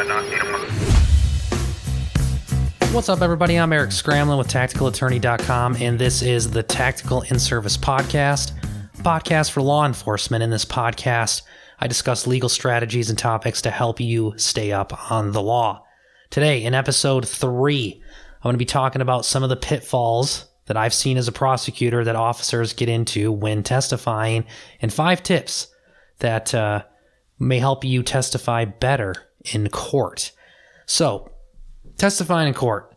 not need them. What's up, everybody? I'm Erik Scramlin with TacticalAttorney.com, and this is the Tactical In-Service Podcast for law enforcement. In this podcast, I discuss legal strategies and topics to help you stay up on the law. Today, in episode 3, I'm going to be talking about some of the pitfalls that I've seen as a prosecutor that officers get into when testifying, and 5 tips that may help you testify better in court. So, testifying in court.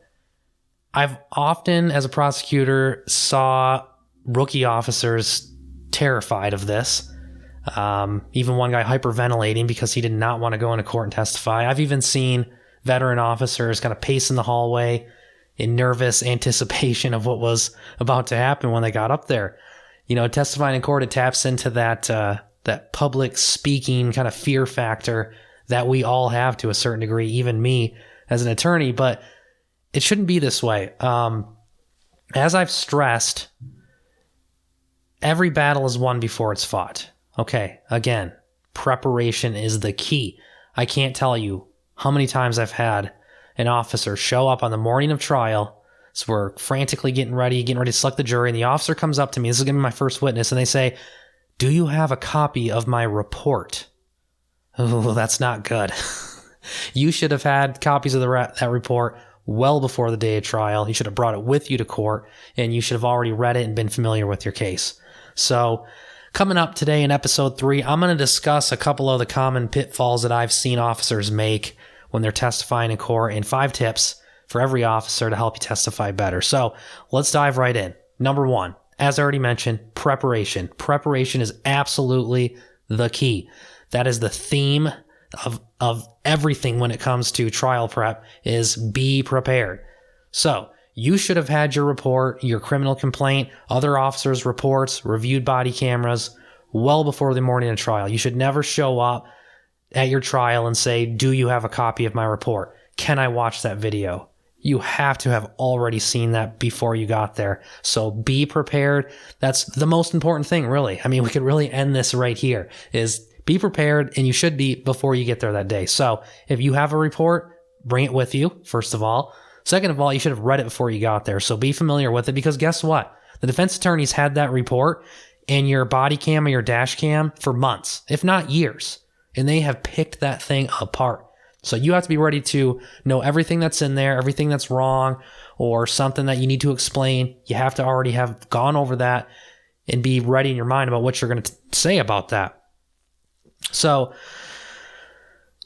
I've often, as a prosecutor, saw rookie officers terrified of this. Even one guy hyperventilating because he did not want to go into court and testify. I've even seen veteran officers kind of pacing the hallway in nervous anticipation of what was about to happen when they got up there. You know, testifying in court, it taps into that public speaking kind of fear factor that we all have to a certain degree, even me as an attorney, but it shouldn't be this way. As I've stressed, every battle is won before it's fought. Okay, again, preparation is the key. I can't tell you how many times I've had an officer show up on the morning of trial. So we're frantically getting ready to select the jury, and the officer comes up to me. This is going to be my first witness, and they say, "Do you have a copy of my report?" Oh, that's not good. You should have had copies of that report well before the day of trial. You should have brought it with you to court, and you should have already read it and been familiar with your case. So coming up today in episode 3, I'm going to discuss a couple of the common pitfalls that I've seen officers make when they're testifying in court, and 5 tips for every officer to help you testify better. So let's dive right in. Number 1, as I already mentioned, preparation. Preparation is absolutely the key. That is the theme of everything when it comes to trial prep, is be prepared. So you should have had your report, your criminal complaint, other officers' reports, reviewed body cameras well before the morning of trial. You should never show up at your trial and say, "Do you have a copy of my report? Can I watch that video?" You have to have already seen that before you got there. So be prepared. That's the most important thing, really. I mean, we could really end this right here, is be prepared, and you should be before you get there that day. So if you have a report, bring it with you, first of all. Second of all, you should have read it before you got there. So be familiar with it, because guess what? The defense attorneys had that report and your body cam or your dash cam for months, if not years, and they have picked that thing apart. So you have to be ready to know everything that's in there, everything that's wrong, or something that you need to explain. You have to already have gone over that and be ready in your mind about what you're going to say about that. So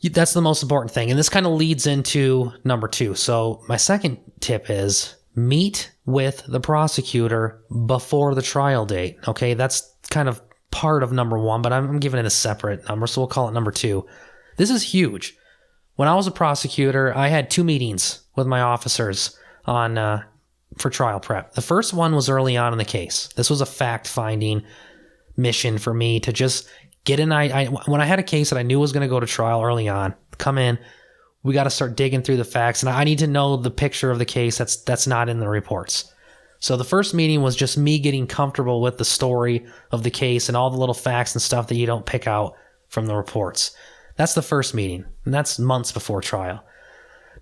that's the most important thing. And this kind of leads into number 2. So my second tip is meet with the prosecutor before the trial date. Okay, that's kind of part of number 1, but I'm giving it a separate number, so we'll call it number 2. This is huge. When I was a prosecutor, I had 2 meetings with my officers for trial prep. The first one was early on in the case. This was a fact-finding mission for me to just get when I had a case that I knew was going to go to trial early on, come in, we got to start digging through the facts, and I need to know the picture of the case that's not in the reports. So the first meeting was just me getting comfortable with the story of the case and all the little facts and stuff that you don't pick out from the reports. That's the first meeting, and that's months before trial.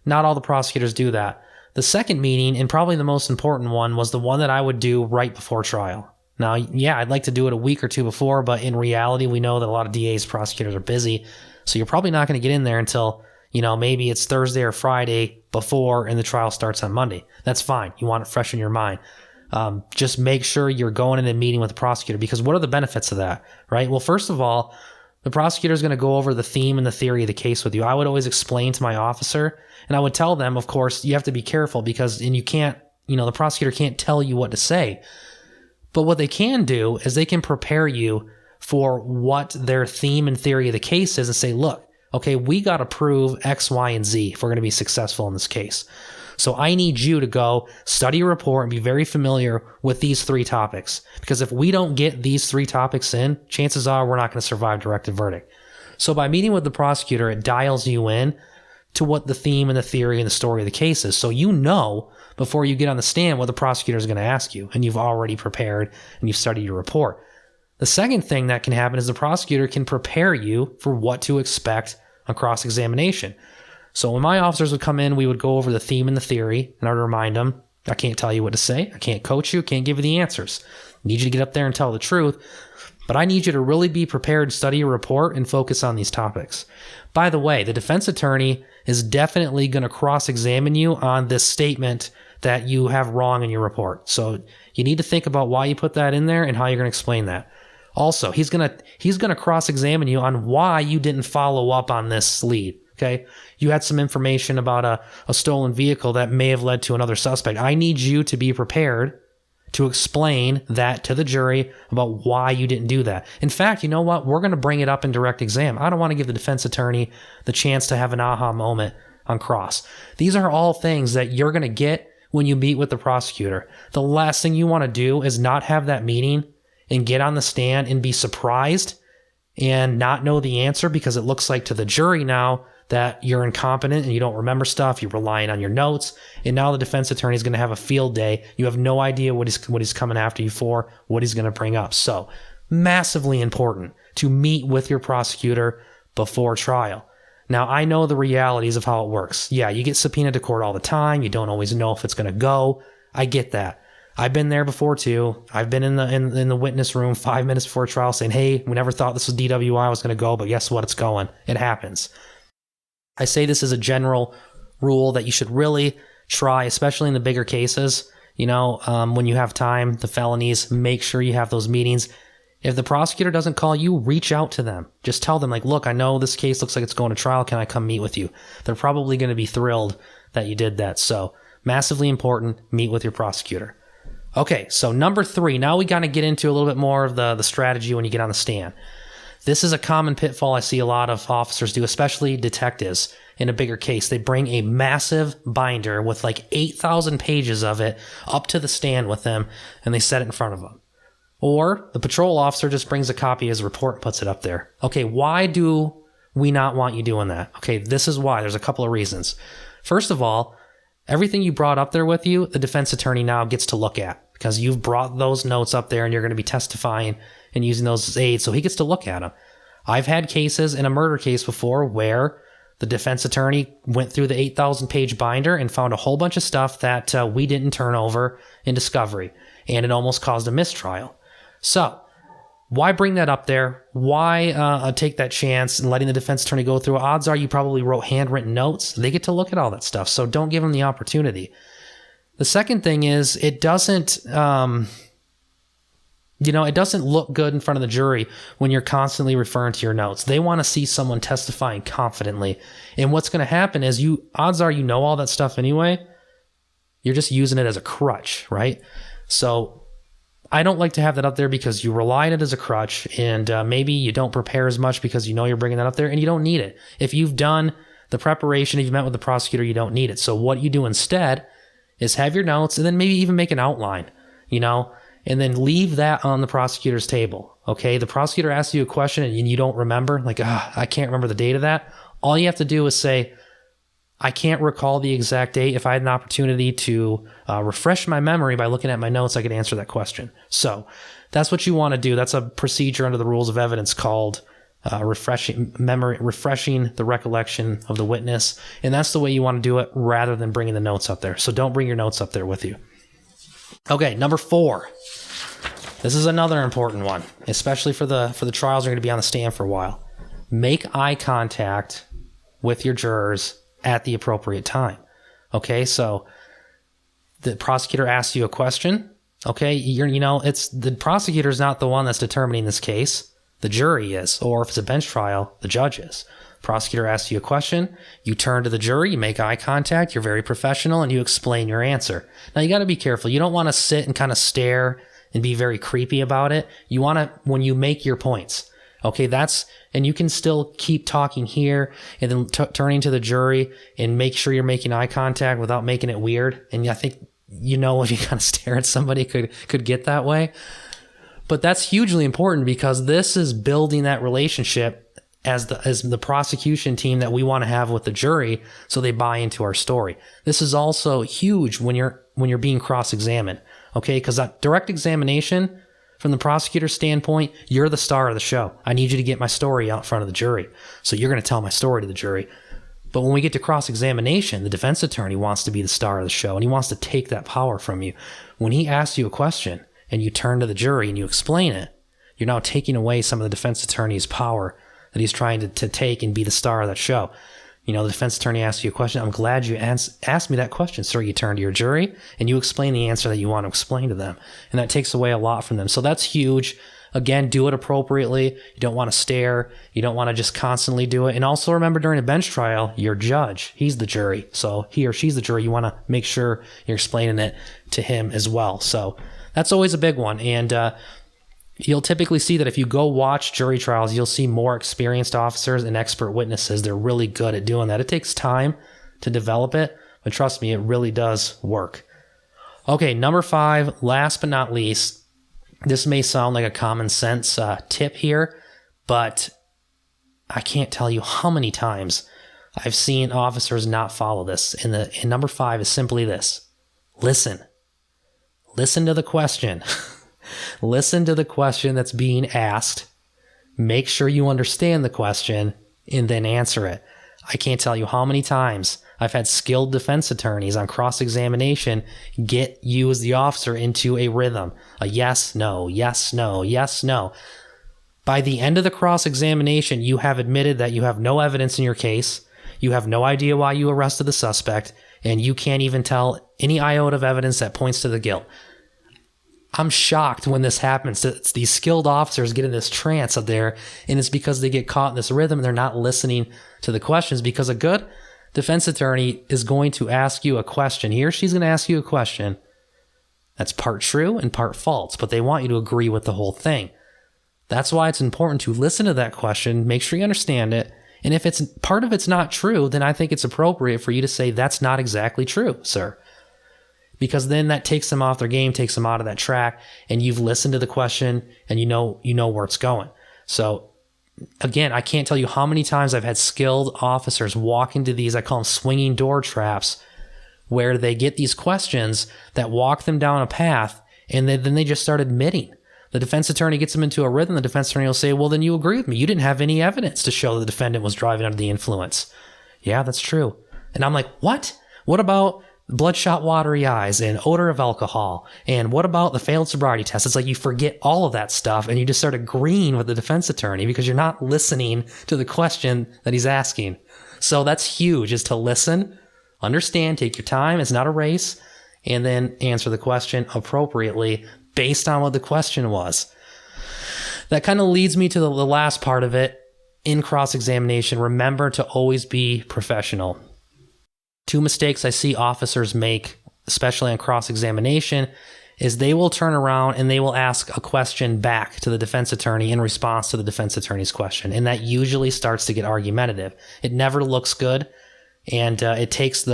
Not all the prosecutors do that. The second meeting, and probably the most important one, was the one that I would do right before trial. Now, yeah, I'd like to do it a week or 2 before, but in reality, we know that a lot of DAs, prosecutors are busy, so you're probably not going to get in there until, maybe it's Thursday or Friday before, and the trial starts on Monday. That's fine. You want it fresh in your mind. Just make sure you're going in and meeting with the prosecutor, because what are the benefits of that, right? Well, first of all, the prosecutor is going to go over the theme and the theory of the case with you. I would always explain to my officer, and I would tell them, of course, you have to be careful because, and you can't, the prosecutor can't tell you what to say. But what they can do is they can prepare you for what their theme and theory of the case is and say, look, okay, we got to prove X, Y, and Z if we're going to be successful in this case. So I need you to go study a report and be very familiar with these 3 topics. Because if we don't get these 3 topics in, chances are we're not going to survive directed verdict. So by meeting with the prosecutor, it dials you in to what the theme and the theory and the story of the case is. So you know before you get on the stand what the prosecutor is going to ask you, and you've already prepared and you've studied your report. The second thing that can happen is the prosecutor can prepare you for what to expect on cross-examination. So when my officers would come in, we would go over the theme and the theory, and I would remind them, I can't tell you what to say. I can't coach you. Can't give you the answers. I need you to get up there and tell the truth. But I need you to really be prepared, study your report, and focus on these topics. By the way, the defense attorney is definitely going to cross-examine you on this statement that you have wrong in your report. So you need to think about why you put that in there and how you're going to explain that. Also, he's going to cross-examine you on why you didn't follow up on this lead. Okay, you had some information about a stolen vehicle that may have led to another suspect. I need you to be prepared to explain that to the jury about why you didn't do that. In fact, you know what? We're going to bring it up in direct exam. I don't want to give the defense attorney the chance to have an aha moment on cross. These are all things that you're going to get when you meet with the prosecutor. The last thing you want to do is not have that meeting and get on the stand and be surprised and not know the answer, because it looks like to the jury now that you're incompetent and you don't remember stuff, you're relying on your notes, and now the defense attorney is going to have a field day. You have no idea what he's coming after you for, what he's going to bring up. So, massively important to meet with your prosecutor before trial. Now, I know the realities of how it works. Yeah, you get subpoenaed to court all the time. You don't always know if it's going to go. I get that. I've been there before too. I've been in the witness room 5 minutes before trial saying, hey, we never thought this was DWI was going to go, but guess what? It's going. It happens. I say this as a general rule that you should really try, especially in the bigger cases. You know, when you have time, the felonies, make sure you have those meetings. If the prosecutor doesn't call you, reach out to them. Just tell them, like, look, I know this case looks like it's going to trial. Can I come meet with you? They're probably going to be thrilled that you did that. So, massively important, meet with your prosecutor. Okay, so number 3. Now we got to get into a little bit more of the strategy when you get on the stand. This is a common pitfall I see a lot of officers do, especially detectives in a bigger case. They bring a massive binder with like 8,000 pages of it up to the stand with them, and they set it in front of them. Or the patrol officer just brings a copy of his report and puts it up there. Okay, why do we not want you doing that? Okay, this is why. There's a couple of reasons. First of all, everything you brought up there with you, the defense attorney now gets to look at, because you've brought those notes up there and you're going to be testifying and using those as aids, so he gets to look at them. I've had cases in a murder case before where the defense attorney went through the 8,000-page binder and found a whole bunch of stuff that we didn't turn over in discovery, and it almost caused a mistrial. So, why bring that up there? Why take that chance and letting the defense attorney go through? Odds are you probably wrote handwritten notes. They get to look at all that stuff, so don't give them the opportunity. The second thing is, it doesn't look good in front of the jury when you're constantly referring to your notes. They want to see someone testifying confidently. And what's going to happen is odds are you know all that stuff anyway. You're just using it as a crutch, right? So I don't like to have that up there, because you rely on it as a crutch, and maybe you don't prepare as much because you know you're bringing that up there, and you don't need it. If you've done the preparation, if you've met with the prosecutor, you don't need it. So what you do instead is have your notes, and then maybe even make an outline, and then leave that on the prosecutor's table. Okay, the prosecutor asks you a question and you don't remember, like, I can't remember the date of that. All you have to do is say, I can't recall the exact date. If I had an opportunity to refresh my memory by looking at my notes, I could answer that question. So that's what you want to do. That's a procedure under the rules of evidence called refreshing the recollection of the witness. And that's the way you want to do it, rather than bringing the notes up there. So don't bring your notes up there with you. Okay, number 4. This is another important one, especially for the trials you're going to be on the stand for a while. Make eye contact with your jurors at the appropriate time. Okay, so the prosecutor asks you a question. Okay, it's the prosecutor's not the one that's determining this case. The jury is, or if it's a bench trial, the judge is. Prosecutor asks you a question, you turn to the jury, you make eye contact, you're very professional, and you explain your answer. Now, you got to be careful. You don't want to sit and kind of stare and be very creepy about it. You want to, when you make your points, okay, and you can still keep talking here and then turning to the jury and make sure you're making eye contact without making it weird. And I think, if you kind of stare at somebody, could get that way. But that's hugely important, because this is building that relationship as the prosecution team that we want to have with the jury, so they buy into our story. This is also huge when you're being cross-examined, okay? Because that direct examination, from the prosecutor's standpoint, you're the star of the show. I need you to get my story out in front of the jury. So you're going to tell my story to the jury. But when we get to cross-examination, the defense attorney wants to be the star of the show, and he wants to take that power from you. When he asks you a question and you turn to the jury and you explain it, you're now taking away some of the defense attorney's power that he's trying to take and be the star of that show. You know, the defense attorney asks you a question. I'm glad you asked me that question, sir. You turn to your jury and you explain the answer that you want to explain to them. And that takes away a lot from them. So that's huge. Again, do it appropriately. You don't want to stare. You don't want to just constantly do it. And also remember, during a bench trial, your judge, he's the jury. So he or she's the jury. You want to make sure you're explaining it to him as well. So that's always a big one. And you'll typically see that if you go watch jury trials, you'll see more experienced officers and expert witnesses. They're really good at doing that. It takes time to develop it, but trust me, it really does work. Okay, number 5, last but not least, this may sound like a common sense tip here, but I can't tell you how many times I've seen officers not follow this. And number 5 is simply this: listen. Listen to the question. Listen to the question that's being asked. Make sure you understand the question and then answer it. I can't tell you how many times I've had skilled defense attorneys on cross-examination get you as the officer into a rhythm. A yes, no, yes, no, yes, no. By the end of the cross-examination, you have admitted that you have no evidence in your case. You have no idea why you arrested the suspect, and you can't even tell any iota of evidence that points to the guilt. I'm shocked when this happens. It's these skilled officers get in this trance up there, and it's because they get caught in this rhythm and they're not listening to the questions, because a good defense attorney is going to ask you a question. He or she's going to ask you a question that's part true and part false, but they want you to agree with the whole thing. That's why it's important to listen to that question, make sure you understand it, and if it's part of it's not true, then I think it's appropriate for you to say, that's not exactly true, sir. Because then that takes them off their game, takes them out of that track, and you've listened to the question and you know where it's going. So again, I can't tell you how many times I've had skilled officers walk into these, I call them swinging door traps, where they get these questions that walk them down a path, and then they just start admitting. The defense attorney gets them into a rhythm. The defense attorney will say, well, then you agree with me. You didn't have any evidence to show the defendant was driving under the influence. Yeah, that's true. And I'm like, what? What about bloodshot watery eyes and odor of alcohol? And what about the failed sobriety test? It's like you forget all of that stuff and you just start agreeing with the defense attorney because you're not listening to the question that he's asking. So that's huge, is to listen, understand, take your time. It's not a race, and then answer the question appropriately based on what the question was. That kind of leads me to the last part of it. In cross-examination, remember to always be professional. 2 mistakes I see officers make, especially on cross-examination, is they will turn around and they will ask a question back to the defense attorney in response to the defense attorney's question. And that usually starts to get argumentative. It never looks good. And it takes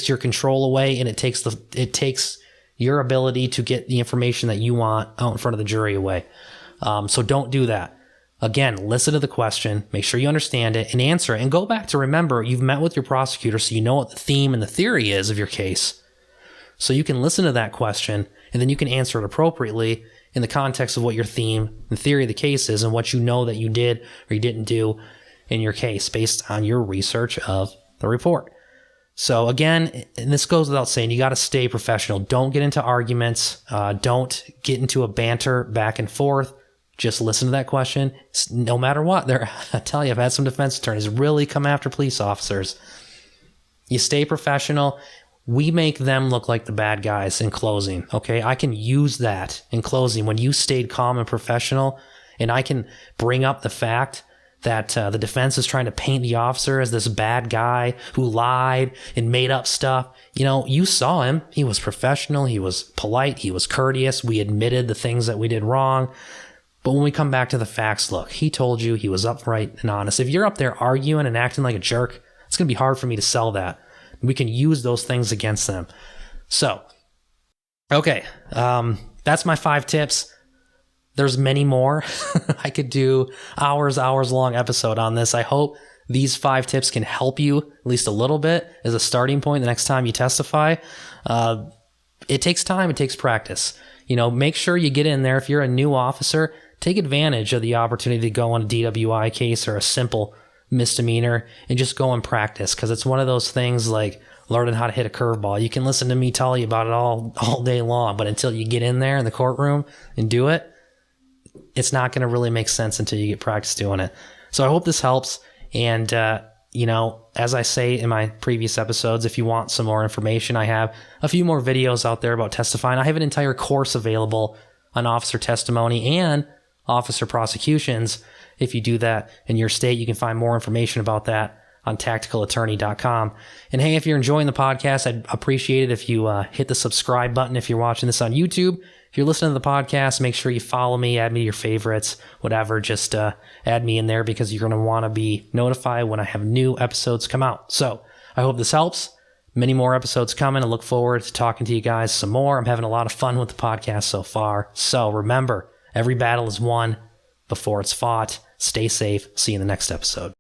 your control away, and it takes your ability to get the information that you want out in front of the jury away. So don't do that. Again, listen to the question, make sure you understand it, and answer it. And go back to remember, you've met with your prosecutor, so you know what the theme and the theory is of your case. So you can listen to that question, and then you can answer it appropriately in the context of what your theme and theory of the case is and what you know that you did or you didn't do in your case based on your research of the report. So again, and this goes without saying, you got to stay professional. Don't get into arguments. Don't get into a banter back and forth. Just listen to that question. No matter what, I tell you, I've had some defense attorneys really come after police officers. You stay professional. We make them look like the bad guys in closing. Okay, I can use that in closing when you stayed calm and professional, and I can bring up the fact that the defense is trying to paint the officer as this bad guy who lied and made up stuff. You know, you saw him. He was professional. He was polite. He was courteous. We admitted the things that we did wrong. But when we come back to the facts, look, he told you, he was upright and honest. If you're up there arguing and acting like a jerk, it's going to be hard for me to sell that. We can use those things against them. So, okay, that's my 5 tips. There's many more. I could do hours long episode on this. I hope these 5 tips can help you at least a little bit as a starting point the next time you testify. It takes time. It takes practice. You know, make sure you get in there. If you're a new officer, take advantage of the opportunity to go on a DWI case or a simple misdemeanor and just go and practice, because it's one of those things like learning how to hit a curveball. You can listen to me tell you about it all day long, but until you get in there in the courtroom and do it, it's not going to really make sense until you get practice doing it. So I hope this helps. And, as I say in my previous episodes, if you want some more information, I have a few more videos out there about testifying. I have an entire course available on officer testimony and officer prosecutions. If you do that in your state, you can find more information about that on tacticalattorney.com. And hey, if you're enjoying the podcast, I'd appreciate it if you hit the subscribe button if you're watching this on YouTube. If you're listening to the podcast, make sure you follow me, add me to your favorites, whatever. Just add me in there, because you're going to want to be notified when I have new episodes come out. So I hope this helps. Many more episodes coming. I look forward to talking to you guys some more. I'm having a lot of fun with the podcast so far. So remember, every battle is won before it's fought. Stay safe. See you in the next episode.